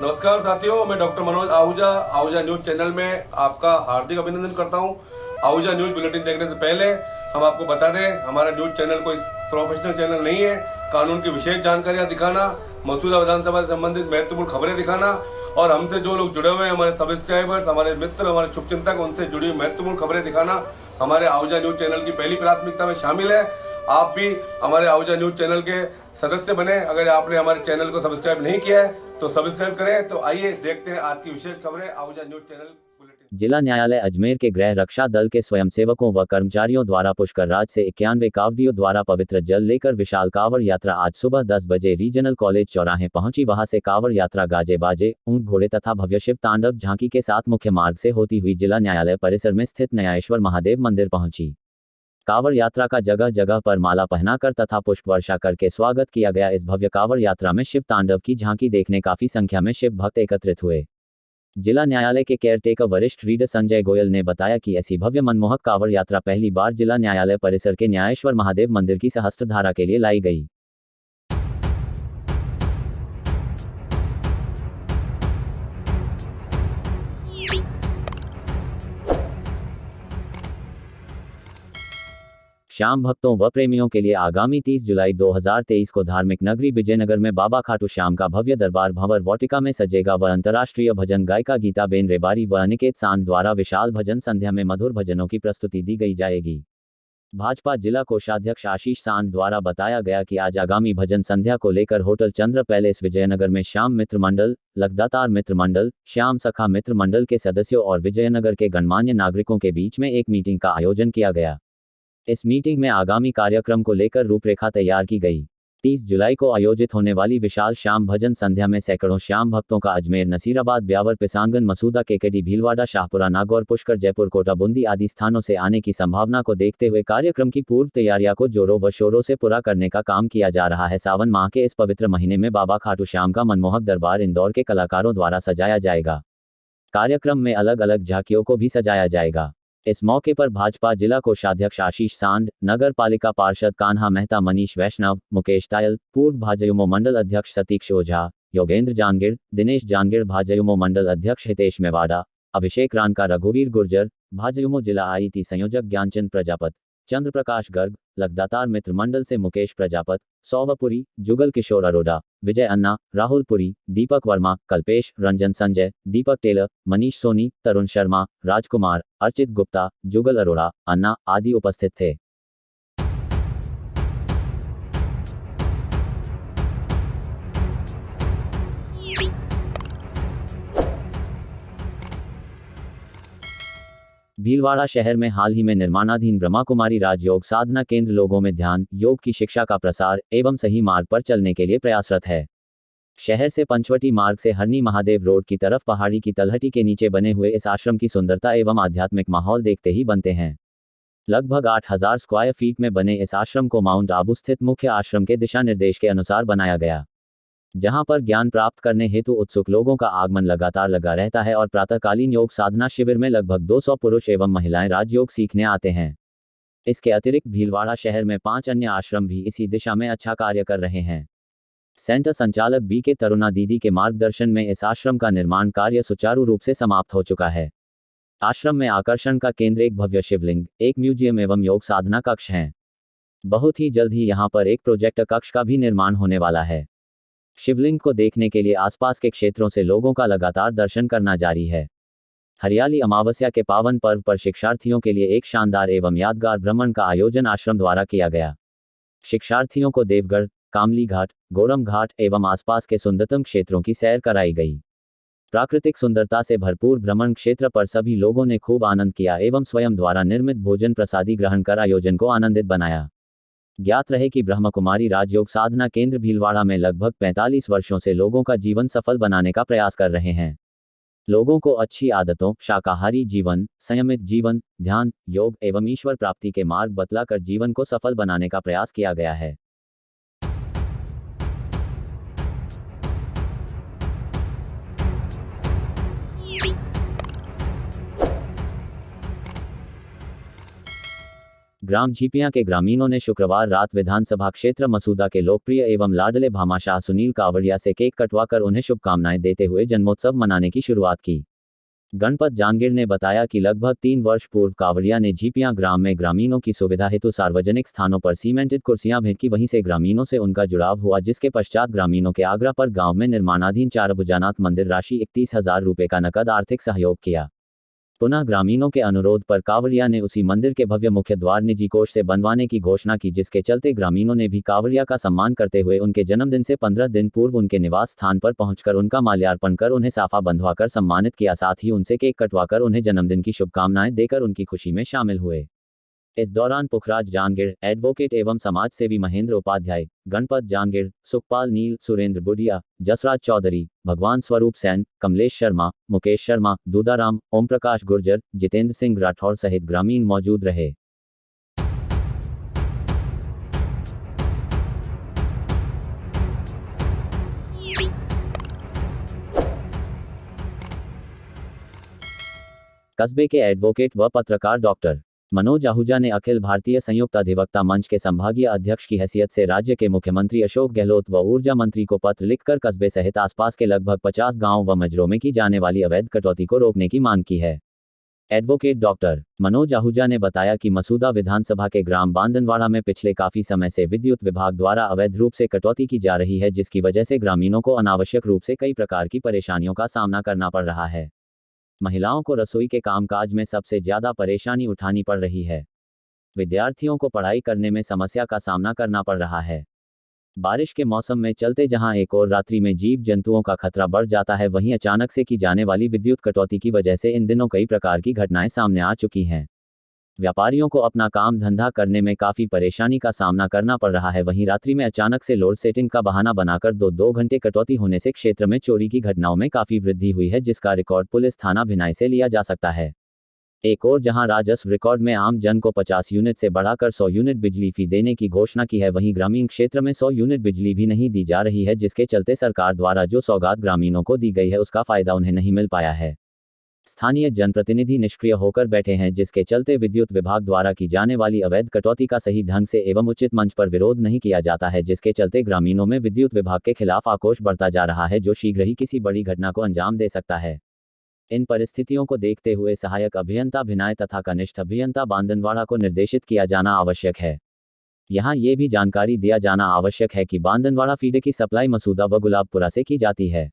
नमस्कार साथियों, मैं doctor Manoj Ahuja Ahuja news channel में आपका हार्दिक अभिनंदन करता हूं। आहूजा न्यूज बुलेटिन देखने से पहले हम आपको बता दें, हमारा न्यूज चैनल कोई प्रोफेशनल चैनल नहीं है। कानून की विशेष जानकारियां दिखाना, मौजूदा विधानसभा से संबंधित महत्वपूर्ण खबरें दिखाना और हमसे जो लोग जुड़े हुए हैं, हमारे सब्सक्राइबर्स, हमारे मित्र, हमारे शुभचिंतक, उनसे जुड़ी हुई महत्वपूर्ण खबरें दिखाना हमारे आहूजा न्यूज चैनल की पहली प्राथमिकता में शामिल है। आप भी हमारे आहूजा न्यूज चैनल के सदस्य बने। अगर आपने हमारे चैनल को सब्सक्राइब नहीं किया है तो सब्सक्राइब करें। तो आइए देखते हैं आज की विशेष खबरें आहूजा न्यूज चैनल बुलेटिन। जिला न्यायालय अजमेर के गृह रक्षा दल के स्वयंसेवकों व कर्मचारियों द्वारा पुष्कर राज से 91 कावड़ियों द्वारा पवित्र जल लेकर विशाल कावड़ यात्रा आज सुबह 10 बजे रीजनल कॉलेज चौराहे पहुंची। वहां से कावड़ यात्रा गाजे बाजे, ऊंट घोड़े तथा भव्य शिव तांडव झांकी के साथ मुख्य मार्ग से होती हुई जिला न्यायालय परिसर में स्थित न्यायेश्वर महादेव मंदिर पहुंची। कावड़ यात्रा का जगह जगह पर माला पहनाकर तथा पुष्प वर्षा करके स्वागत किया गया। इस भव्य कावड़ यात्रा में शिव तांडव की झांकी देखने काफी संख्या में शिव भक्त एकत्रित हुए। जिला न्यायालय के केयरटेकर वरिष्ठ रीडर संजय गोयल ने बताया कि ऐसी भव्य मनमोहक कावड़ यात्रा पहली बार जिला न्यायालय परिसर के न्यायेश्वर महादेव मंदिर की सहस्त्रधारा के लिए लाई गई। श्याम भक्तों व प्रेमियों के लिए आगामी 30 जुलाई 2023 को धार्मिक नगरी विजयनगर में बाबा खाटू श्याम का भव्य दरबार भंवर वाटिका में सजेगा व अंतर्राष्ट्रीय भजन गायिका गीताबेन रेबारी व अनिकेत सांड द्वारा विशाल भजन संध्या में मधुर भजनों की प्रस्तुति दी गई जाएगी। भाजपा जिला कोषाध्यक्ष आशीष सांड द्वारा बताया गया कि आज आगामी भजन संध्या को लेकर होटल चंद्र पैलेस विजयनगर में श्याम मित्र मंडल, लखदातार मित्र मंडल, श्याम सखा मित्र मंडल के सदस्यों और विजयनगर के गणमान्य नागरिकों के बीच में एक मीटिंग का आयोजन किया गया। इस मीटिंग में आगामी कार्यक्रम को लेकर रूपरेखा तैयार की गई। 30 जुलाई को आयोजित होने वाली विशाल श्याम भजन संध्या में सैकड़ों श्याम भक्तों का अजमेर, नसीराबाद, ब्यावर, पिसांगन, मसूदा, केकेडी, भीलवाड़ा, शाहपुरा, नागौर, पुष्कर, जयपुर, कोटा, बूंदी आदि स्थानों से आने की संभावना को देखते हुए कार्यक्रम की पूर्व तैयारियां को जोरों व शोरों से पूरा करने का काम किया जा रहा है। सावन माह के इस पवित्र महीने में बाबा खाटू श्याम का मनमोहक दरबार इंदौर के कलाकारों द्वारा सजाया जाएगा। कार्यक्रम में अलग अलग झांकियों को भी सजाया जाएगा। इस मौके पर भाजपा जिला कोषाध्यक्ष आशीष सांड, नगर पालिका पार्षद कान्हा मेहता, मनीष वैष्णव, मुकेश तायल, पूर्व भाजयुमो मंडल अध्यक्ष सतीश ओझा, योगेंद्र जानगिड़, दिनेश जानगिड़, भाजयुमो मंडल अध्यक्ष हितेश मेवाड़ा, अभिषेक रानका, रघुवीर गुर्जर, भाजयुमो जिला आईटी संयोजक ज्ञानचंद प्रजापत, चंद्र प्रकाश गर्ग, लखदातार मित्र मंडल से मुकेश प्रजापत, सौवपुरी, जुगल किशोर अरोड़ा, विजय अन्ना, राहुल पुरी, दीपक वर्मा, कल्पेश, रंजन संजय, दीपक टेलर, मनीष सोनी, तरुण शर्मा, राजकुमार, अर्चित गुप्ता, जुगल अरोड़ा, अन्ना आदि उपस्थित थे। भीलवाड़ा शहर में हाल ही में निर्माणाधीन ब्रह्मा कुमारी राजयोग साधना केंद्र लोगों में ध्यान, योग की शिक्षा का प्रसार एवं सही मार्ग पर चलने के लिए प्रयासरत है। शहर से पंचवटी मार्ग से हरनी महादेव रोड की तरफ पहाड़ी की तलहटी के नीचे बने हुए इस आश्रम की सुंदरता एवं आध्यात्मिक माहौल देखते ही बनते हैं। लगभग 8000 स्क्वायर फीट में बने इस आश्रम को माउंट आबू स्थित मुख्य आश्रम के दिशा निर्देश के अनुसार बनाया गया, जहां पर ज्ञान प्राप्त करने हेतु उत्सुक लोगों का आगमन लगातार लगा रहता है और प्रातःकालीन योग साधना शिविर में लगभग 200 पुरुष एवं महिलाएं राजयोग सीखने आते हैं। इसके अतिरिक्त भीलवाड़ा शहर में 5 अन्य आश्रम भी इसी दिशा में अच्छा कार्य कर रहे हैं। सेंटर संचालक BK तरुणा दीदी के मार्गदर्शन में इस आश्रम का निर्माण कार्य सुचारू रूप से समाप्त हो चुका है। आश्रम में आकर्षण का केंद्र एक भव्य शिवलिंग, एक म्यूजियम एवं योग साधना कक्ष हैं। बहुत ही जल्द ही यहां पर एक प्रोजेक्ट कक्ष का भी निर्माण होने वाला है। शिवलिंग को देखने के लिए आसपास के क्षेत्रों से लोगों का लगातार दर्शन करना जारी है। हरियाली अमावस्या के पावन पर्व पर शिक्षार्थियों के लिए एक शानदार एवं यादगार भ्रमण का आयोजन आश्रम द्वारा किया गया। शिक्षार्थियों को देवगढ़, कामली घाट, गोरम घाट एवं आसपास के सुंदरतम क्षेत्रों की सैर कराई गई। प्राकृतिक सुंदरता से भरपूर भ्रमण क्षेत्र पर सभी लोगों ने खूब आनंद किया एवं स्वयं द्वारा निर्मित भोजन प्रसादी ग्रहण कर आयोजन को आनंदित बनाया। ज्ञात रहे कि ब्रह्म कुमारी राजयोग साधना केंद्र भीलवाड़ा में लगभग 45 वर्षों से लोगों का जीवन सफल बनाने का प्रयास कर रहे हैं। लोगों को अच्छी आदतों, शाकाहारी जीवन, संयमित जीवन, ध्यान, योग एवं ईश्वर प्राप्ति के मार्ग बतलाकर जीवन को सफल बनाने का प्रयास किया गया है। ग्राम झीपियां के ग्रामीणों ने शुक्रवार रात विधानसभा क्षेत्र मसूदा के लोकप्रिय एवं लाडले भामाशाह सुनील कावड़िया से केक कटवाकर उन्हें शुभकामनाएं देते हुए जन्मोत्सव मनाने की शुरुआत की। गणपत जांगीर ने बताया कि लगभग 3 वर्ष पूर्व कावड़िया ने झीपियां ग्राम में ग्रामीणों की सुविधा हेतु सार्वजनिक स्थानों पर सीमेंटेड कुर्सियां भेंट की। वहीं से ग्रामीणों से उनका जुड़ाव हुआ, जिसके पश्चात ग्रामीणों के आग्रह पर गांव में निर्माणाधीन 4 भुजानाथ मंदिर राशि 31,000 रुपये का नकद आर्थिक सहयोग किया। पुनः ग्रामीणों के अनुरोध पर कावड़िया ने उसी मंदिर के भव्य मुख्य द्वार निजी कोष से बनवाने की घोषणा की, जिसके चलते ग्रामीणों ने भी कावड़िया का सम्मान करते हुए उनके जन्मदिन से 15 दिन पूर्व उनके निवास स्थान पर पहुंचकर उनका माल्यार्पण कर उन्हें साफा बंधवाकर सम्मानित किया। साथ ही उनसे केक कटवाकर उन्हें जन्मदिन की शुभकामनाएं देकर उनकी खुशी में शामिल हुए। इस दौरान पुखराज जांगीर, एडवोकेट एवं समाजसेवी महेंद्र उपाध्याय, गणपत जांगीर, सुखपाल नील, सुरेंद्र बुडिया, जसराज चौधरी, भगवान स्वरूप सैन, कमलेश शर्मा, मुकेश शर्मा, दूदाराम, ओम प्रकाश गुर्जर, जितेंद्र सिंह राठौर सहित ग्रामीण मौजूद रहे। कस्बे के एडवोकेट व पत्रकार डॉक्टर मनोज आहूजा ने अखिल भारतीय संयुक्त अधिवक्ता मंच के संभागीय अध्यक्ष की हैसियत से राज्य के मुख्यमंत्री अशोक गहलोत व ऊर्जा मंत्री को पत्र लिखकर कस्बे सहित आसपास के लगभग 50 गांव व मजरों में की जाने वाली अवैध कटौती को रोकने की मांग की है। एडवोकेट डॉक्टर मनोज आहूजा ने बताया कि मसूदा विधानसभा के ग्राम बांदनवाड़ा में पिछले काफी समय से विद्युत विभाग द्वारा अवैध रूप से कटौती की जा रही है, जिसकी वजह से ग्रामीणों को अनावश्यक रूप से कई प्रकार की परेशानियों का सामना करना पड़ रहा है। महिलाओं को रसोई के कामकाज में सबसे ज्यादा परेशानी उठानी पड़ रही है। विद्यार्थियों को पढ़ाई करने में समस्या का सामना करना पड़ रहा है। बारिश के मौसम में चलते जहां एक और रात्रि में जीव जंतुओं का खतरा बढ़ जाता है, वहीं अचानक से की जाने वाली विद्युत कटौती की वजह से इन दिनों कई प्रकार की घटनाएं सामने आ चुकी हैं। व्यापारियों को अपना काम धंधा करने में काफी परेशानी का सामना करना पड़ रहा है। वहीं रात्रि में अचानक से लोड सेटिंग का बहाना बनाकर 2-2 घंटे कटौती होने से क्षेत्र में चोरी की घटनाओं में काफी वृद्धि हुई है, जिसका रिकॉर्ड पुलिस थाना भिनाई से लिया जा सकता है। एक और जहां राजस्व रिकॉर्ड में आम जन को 50 यूनिट से बढ़ाकर 100 यूनिट बिजली फी देने की घोषणा की है, वहीं ग्रामीण क्षेत्र में 100 यूनिट बिजली भी नहीं दी जा रही है, जिसके चलते सरकार द्वारा जो सौगात ग्रामीणों को दी गई है उसका फायदा उन्हें नहीं मिल पाया है। स्थानीय जनप्रतिनिधि निष्क्रिय होकर बैठे हैं, जिसके चलते विद्युत विभाग द्वारा की जाने वाली अवैध कटौती का सही ढंग से एवं उचित मंच पर विरोध नहीं किया जाता है, जिसके चलते ग्रामीणों में विद्युत विभाग के खिलाफ आक्रोश बढ़ता जा रहा है, जो शीघ्र ही किसी बड़ी घटना को अंजाम दे सकता है। इन परिस्थितियों को देखते हुए सहायक अभियंता भिनाई तथा कनिष्ठ अभियंता बांदनवाड़ा को निर्देशित किया जाना आवश्यक है। यहाँ ये भी जानकारी दिया जाना आवश्यक है कि बांदनवाड़ा फीडर की सप्लाई मसूदा व गुलाबपुरा से की जाती है।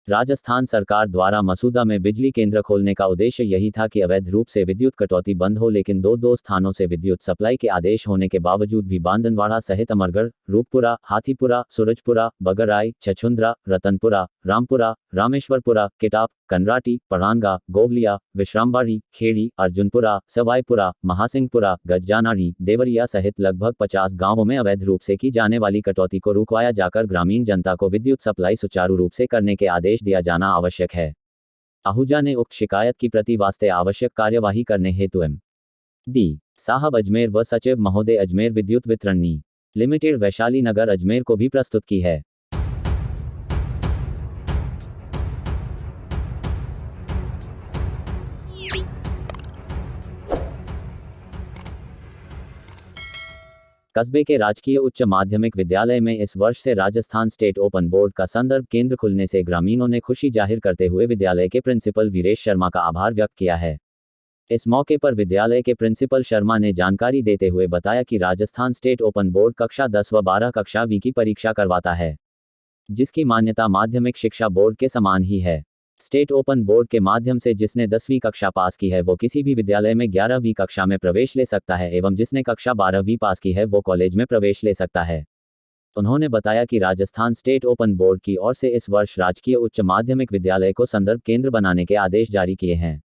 राजस्थान सरकार द्वारा मसूदा में बिजली केंद्र खोलने का उद्देश्य यही था कि अवैध रूप से विद्युत कटौती बंद हो, लेकिन दो स्थानों से विद्युत सप्लाई के आदेश होने के बावजूद भी बांदनवाड़ा सहित अमरगढ़, रूपपुरा, हाथीपुरा, सूरजपुरा, बगराई, छछुंद्रा, रतनपुरा, रामपुरा, रामेश्वरपुरा, किटाप, कनराटी, पढ़ानगा, गोवलिया, विश्रामबाड़ी, खेड़ी, अर्जुनपुरा, सवाईपुरा, महासिंहपुरा, गज्जानाड़ी, देवरिया सहित लगभग 50 गांवों में अवैध रूप से की जाने वाली कटौती को रुकवाया जाकर ग्रामीण जनता को विद्युत सप्लाई सुचारू रूप से करने के आदेश दिया जाना आवश्यक है। आहूजा ने उक्त शिकायत की प्रति वास्ते आवश्यक कार्यवाही करने हेतु एम.डी. साहब अजमेर व सचिव महोदय अजमेर विद्युत वितरण नि. लिमिटेड वैशाली नगर अजमेर को भी प्रस्तुत की है। कस्बे के राजकीय उच्च माध्यमिक विद्यालय में इस वर्ष से राजस्थान स्टेट ओपन बोर्ड का संदर्भ केंद्र खुलने से ग्रामीणों ने खुशी जाहिर करते हुए विद्यालय के प्रिंसिपल वीरेश शर्मा का आभार व्यक्त किया है। इस मौके पर विद्यालय के प्रिंसिपल शर्मा ने जानकारी देते हुए बताया कि राजस्थान स्टेट ओपन बोर्ड कक्षा 10 व 12 कक्षा वी की परीक्षा करवाता है, जिसकी मान्यता माध्यमिक शिक्षा बोर्ड के समान ही है। स्टेट ओपन बोर्ड के माध्यम से जिसने 10वीं कक्षा पास की है वो किसी भी विद्यालय में 11वीं कक्षा में प्रवेश ले सकता है एवं जिसने कक्षा 12वीं पास की है वो कॉलेज में प्रवेश ले सकता है। उन्होंने बताया कि राजस्थान स्टेट ओपन बोर्ड की ओर से इस वर्ष राजकीय उच्च माध्यमिक विद्यालय को संदर्भ केंद्र बनाने के आदेश जारी किए हैं।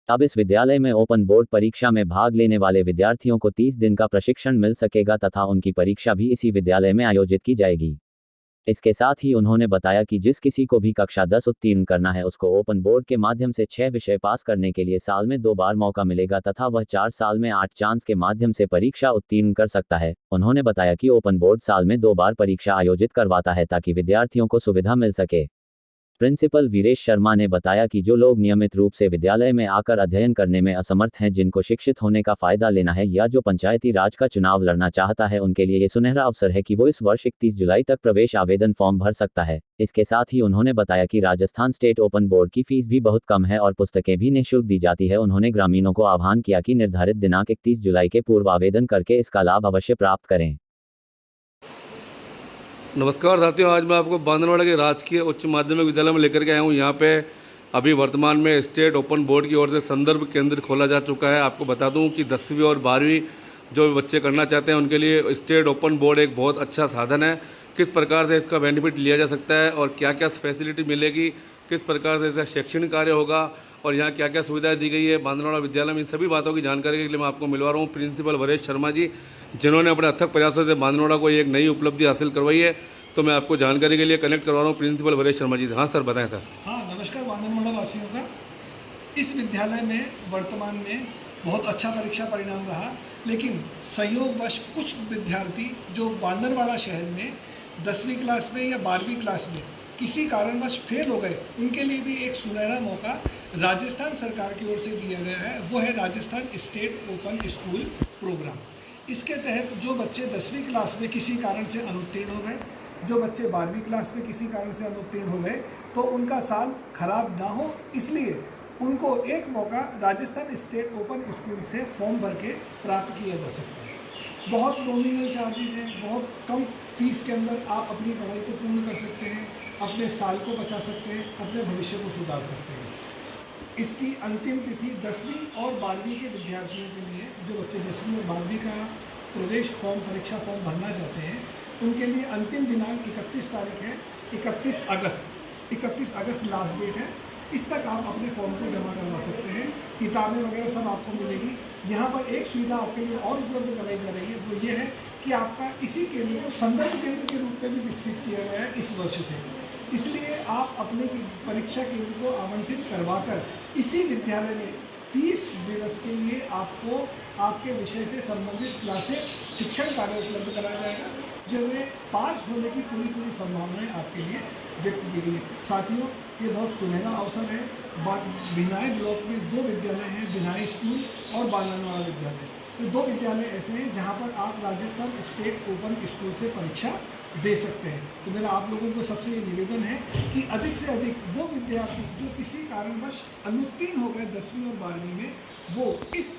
अब इस विद्यालय में ओपन बोर्ड परीक्षा में भाग लेने वाले विद्यार्थियों को 30 दिन का प्रशिक्षण मिल सकेगा तथा उनकी परीक्षा भी इसी विद्यालय में आयोजित की जाएगी। इसके साथ ही उन्होंने बताया कि जिस किसी को भी कक्षा 10 उत्तीर्ण करना है उसको ओपन बोर्ड के माध्यम से 6 विषय पास करने के लिए साल में 2 बार मौका मिलेगा तथा वह 4 साल में 8 चांस के माध्यम से परीक्षा उत्तीर्ण कर सकता है। उन्होंने बताया कि ओपन बोर्ड साल में 2 बार परीक्षा आयोजित करवाता है ताकि विद्यार्थियों को सुविधा मिल सके। प्रिंसिपल वीरेश शर्मा ने बताया कि जो लोग नियमित रूप से विद्यालय में आकर अध्ययन करने में असमर्थ हैं, जिनको शिक्षित होने का फायदा लेना है या जो पंचायती राज का चुनाव लड़ना चाहता है, उनके लिए ये सुनहरा अवसर है कि वो इस वर्ष 31 जुलाई तक प्रवेश आवेदन फॉर्म भर सकता है। इसके साथ ही उन्होंने बताया कि राजस्थान स्टेट ओपन बोर्ड की फीस भी बहुत कम है और पुस्तकें भी निःशुल्क दी जाती है। उन्होंने ग्रामीणों को आह्वान किया कि निर्धारित दिनांक 31 जुलाई के पूर्व आवेदन करके इसका लाभ अवश्य प्राप्त करें। नमस्कार साथियों, आज मैं आपको बांदरवाड़ा के राजकीय उच्च माध्यमिक विद्यालय में लेकर के आया हूँ। यहाँ पे अभी वर्तमान में स्टेट ओपन बोर्ड की ओर से संदर्भ केंद्र खोला जा चुका है। आपको बता दूँ कि 10वीं और 12वीं जो बच्चे करना चाहते हैं उनके लिए स्टेट ओपन बोर्ड एक बहुत अच्छा साधन है। किस प्रकार से इसका बेनिफिट लिया जा सकता है और क्या क्या फैसिलिटी मिलेगी, किस प्रकार से इसका शैक्षणिक कार्य होगा और यहाँ क्या क्या सुविधाएं दी गई है बांदरवाड़ा विद्यालय में, इन सभी बातों की जानकारी के लिए मैं आपको मिलवा रहा हूँ प्रिंसिपल वीरेश शर्मा जी, जिन्होंने अपने अथक प्रयासों से बांदरवाड़ा को एक नई उपलब्धि हासिल करवाई है। तो मैं आपको जानकारी के लिए कनेक्ट करवा रहा हूँ प्रिंसिपल वीरेश शर्मा जी। हाँ सर, बताएं सर। हाँ, नमस्कार बांदरवाड़ा वासियों का। इस विद्यालय में वर्तमान में बहुत अच्छा परीक्षा परिणाम रहा, लेकिन संयोगवश कुछ विद्यार्थी जो बांदरवाड़ा शहर में 10वीं क्लास में या 12वीं क्लास में किसी कारणवश फेल हो गए, उनके लिए भी एक सुनहरा मौका राजस्थान सरकार की ओर से दिया गया है। वो है Rajasthan state open school programme. इसके तहत जो बच्चे 10वीं क्लास में किसी कारण से अनुत्तीर्ण हो गए, जो बच्चे 12वीं क्लास में किसी कारण से अनुत्तीर्ण हो गए, तो उनका साल खराब ना हो, इसलिए उनको एक मौका राजस्थान स्टेट ओपन स्कूल से फॉर्म भर के प्राप्त किया जा सकता है। बहुत नॉमिनल चार्जेज हैं, बहुत कम फीस के अंदर आप अपनी पढ़ाई को पूर्ण कर सकते हैं, अपने साल को बचा सकते हैं, अपने भविष्य को सुधार सकते हैं। इसकी अंतिम तिथि 10वीं और 12वीं के विद्यार्थियों के लिए, जो बच्चे 10वीं और 12वीं का प्रवेश फॉर्म परीक्षा फॉर्म भरना चाहते हैं, उनके लिए अंतिम दिनांक 31 तारीख है। 31 अगस्त लास्ट डेट है। इस तक आप अपने फॉर्म को जमा करवा सकते हैं। किताबें वगैरह सब आपको मिलेगी। यहाँ पर एक सुविधा आपके लिए और उपलब्ध कराई जा रही है, वो ये है कि आपका इसी केंद्र को संदर्भ केंद्र के रूप में भी विकसित किया गया है इस वर्ष से। इसलिए आप अपने परीक्षा केंद्र को आवंटित करवाकर इसी विद्यालय में 30 दिवस के लिए आपको आपके विषय से संबंधित क्लासें, शिक्षण कार्य उपलब्ध कराया जाएगा, जिनमें पास होने की पूरी संभावनाएं आपके लिए व्यक्त की गई है। साथियों, ये बहुत सुनहरा अवसर है। भिनाई ब्लॉक में 2 विद्यालय हैं, भिनाई स्कूल और बांदरवाड़ा विद्यालय। तो 2 विद्यालय ऐसे हैं जहाँ पर आप राजस्थान स्टेट ओपन स्कूल से परीक्षा दे सकते हैं। तो मेरा आप लोगों को सबसे ये निवेदन है कि अधिक से अधिक वो विद्यार्थी जो किसी कारणवश अनुत्तीर्ण हो गए 10वीं और 12वीं में, वो इस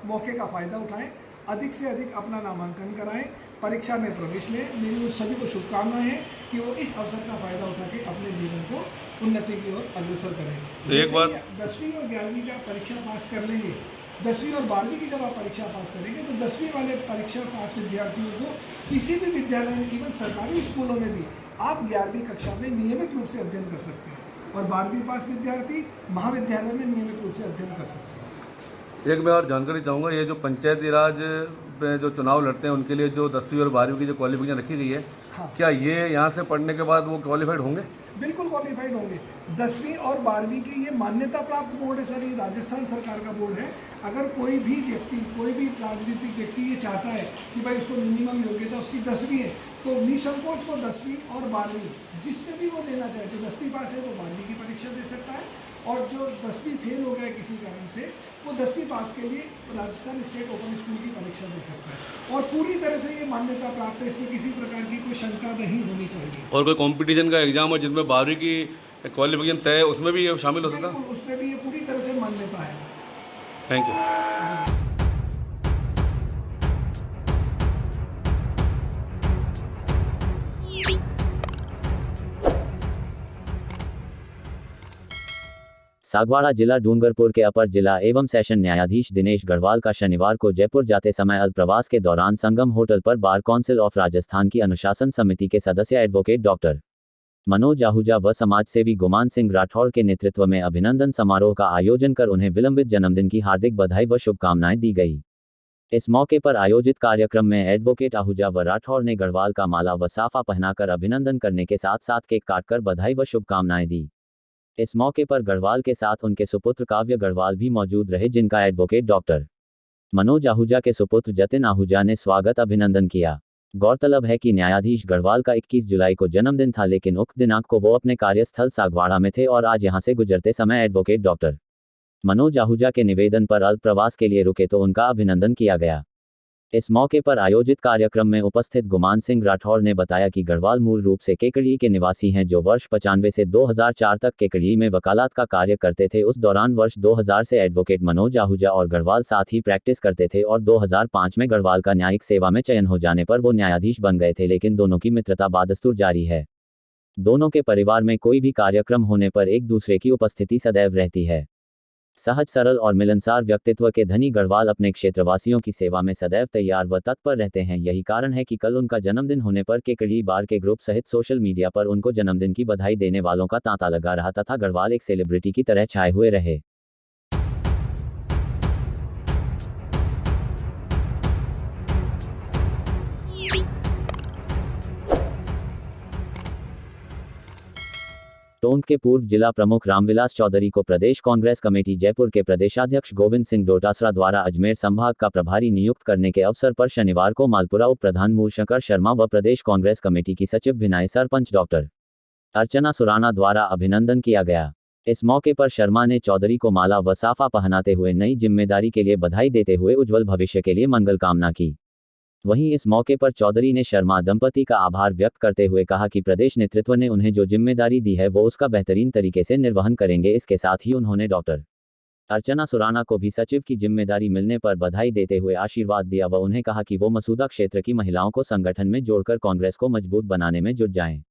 मौके का फ़ायदा उठाएं, अधिक से अधिक अपना नामांकन कराएं, परीक्षा में प्रवेश लें। मेरी उन सभी को शुभकामनाएं हैं कि वो इस अवसर का फ़ायदा उठा के अपने जीवन को उन्नति की ओर अग्रसर करें। एक बात, 10वीं और 11वीं का परीक्षा पास कर लेंगे, 10वीं और 12वीं की जब आप परीक्षा पास करेंगे, तो 10वीं वाले परीक्षा पास विद्यार्थियों को किसी भी विद्यालय में, इवन सरकारी स्कूलों में भी आप 11वीं कक्षा में नियमित रूप से अध्ययन कर सकते हैं और 12वीं पास विद्यार्थी महाविद्यालय में नियमित रूप से अध्ययन कर सकते हैं। एक मैं और जानकारी चाहूँगा, ये जो पंचायती राज में जो चुनाव लड़ते हैं उनके लिए जो 10वीं और 12वीं की जो क्वालिफिकेशन रखी गई है, हाँ, क्या ये यहाँ से पढ़ने के बाद वो क्वालिफाइड होंगे? बिल्कुल क्वालिफाइड होंगे। 10वीं और 12वीं की ये मान्यता प्राप्त बोर्ड है सर, ये राजस्थान सरकार का बोर्ड है। अगर कोई भी व्यक्ति, कोई भी राजनीतिक व्यक्ति ये चाहता है कि भाई उसको मिनिमम योग्यता उसकी 10वीं है, तो निसंकोच वो 10वीं और 12वीं जिसमें भी वो लेना चाहे, जो 10वीं पास है वो 12वीं की परीक्षा दे सकता है, और जो 10वीं फेल हो गया किसी कारण से, वो 10वीं पास के लिए राजस्थान स्टेट ओपन स्कूल की परीक्षा दे सकता है। और पूरी तरह से ये मान्यता प्राप्त है, इसमें किसी प्रकार की कोई शंका नहीं होनी चाहिए। और कोई कंपटीशन का एग्जाम हो जिसमें 12वीं की क्वालिफिकेशन तय है, उसमें भी ये शामिल हो सकता है? बिल्कुल, उसमें भी ये पूरी तरह से मान्यता है। Thank you. सागवाड़ा जिला डूंगरपुर के अपर जिला एवं सेशन न्यायाधीश दिनेश गढ़वाल का शनिवार को जयपुर जाते समय अल्पप्रवास के दौरान संगम होटल पर बार काउंसिल ऑफ राजस्थान की अनुशासन समिति के सदस्य एडवोकेट डॉक्टर मनोज आहूजा व समाजसेवी गुमान सिंह राठौड़ के नेतृत्व में अभिनंदन समारोह का आयोजन कर उन्हें विलंबित जन्मदिन की हार्दिक बधाई व शुभकामनाएं दी गई। इस मौके पर आयोजित कार्यक्रम में एडवोकेट आहूजा व राठौड़ ने गढ़वाल का माला व साफा पहनाकर अभिनंदन करने के साथ साथ केक काटकर बधाई व शुभकामनाएं दी। इस मौके पर गढ़वाल के साथ उनके सुपुत्र काव्य गढ़वाल भी मौजूद रहे, जिनका एडवोकेट डॉक्टर मनोज आहूजा के सुपुत्र जतिन आहूजा ने स्वागत अभिनंदन किया। गौरतलब है कि न्यायाधीश गढ़वाल का 21 जुलाई को जन्मदिन था, लेकिन उक्त दिनांक को वो अपने कार्यस्थल सागवाड़ा में थे और आज यहां से गुजरते समय एडवोकेट डॉक्टर मनोज आहूजा के निवेदन पर अल्प प्रवास के लिए रुके तो उनका अभिनंदन किया गया। इस मौके पर आयोजित कार्यक्रम में उपस्थित गुमान सिंह राठौर ने बताया कि गढ़वाल मूल रूप से केकड़ी के निवासी हैं, जो वर्ष 95 से 2004 तक केकड़ी में वकालत का कार्य करते थे। उस दौरान वर्ष 2000 से एडवोकेट मनोज आहूजा और गढ़वाल साथ ही प्रैक्टिस करते थे और 2005 में गढ़वाल का न्यायिक सेवा में चयन हो जाने पर वो न्यायाधीश बन गए थे, लेकिन दोनों की मित्रता बादस्तूर जारी है। दोनों के परिवार में कोई भी कार्यक्रम होने पर एक दूसरे की उपस्थिति सदैव रहती है। सहज सरल और मिलनसार व्यक्तित्व के धनी गढ़वाल अपने क्षेत्रवासियों की सेवा में सदैव तैयार व तत्पर रहते हैं। यही कारण है कि कल उनका जन्मदिन होने पर केकड़ी बार के ग्रुप सहित सोशल मीडिया पर उनको जन्मदिन की बधाई देने वालों का तांता लगा रहा तथा गढ़वाल एक सेलिब्रिटी की तरह छाए हुए रहे। टोंक के पूर्व जिला प्रमुख रामविलास चौधरी को प्रदेश कांग्रेस कमेटी जयपुर के प्रदेशाध्यक्ष गोविंद सिंह डोटासरा द्वारा अजमेर संभाग का प्रभारी नियुक्त करने के अवसर पर शनिवार को मालपुरा उप प्रधान मूलशंकर शर्मा व प्रदेश कांग्रेस कमेटी की सचिव भिनाई सरपंच डॉक्टर अर्चना सुराना द्वारा अभिनंदन किया गया। इस मौके पर शर्मा ने चौधरी को माला व साफा पहनाते हुए नई जिम्मेदारी के लिए बधाई देते हुए उज्जवल भविष्य के लिए मंगल कामना की। वहीं इस मौके पर चौधरी ने शर्मा दंपति का आभार व्यक्त करते हुए कहा कि प्रदेश नेतृत्व ने उन्हें जो जिम्मेदारी दी है वो उसका बेहतरीन तरीके से निर्वहन करेंगे। इसके साथ ही उन्होंने डॉक्टर अर्चना सुराना को भी सचिव की जिम्मेदारी मिलने पर बधाई देते हुए आशीर्वाद दिया व उन्हें कहा कि वो मसूदा क्षेत्र की महिलाओं को संगठन में जोड़कर कांग्रेस को मजबूत बनाने में जुट जाएं।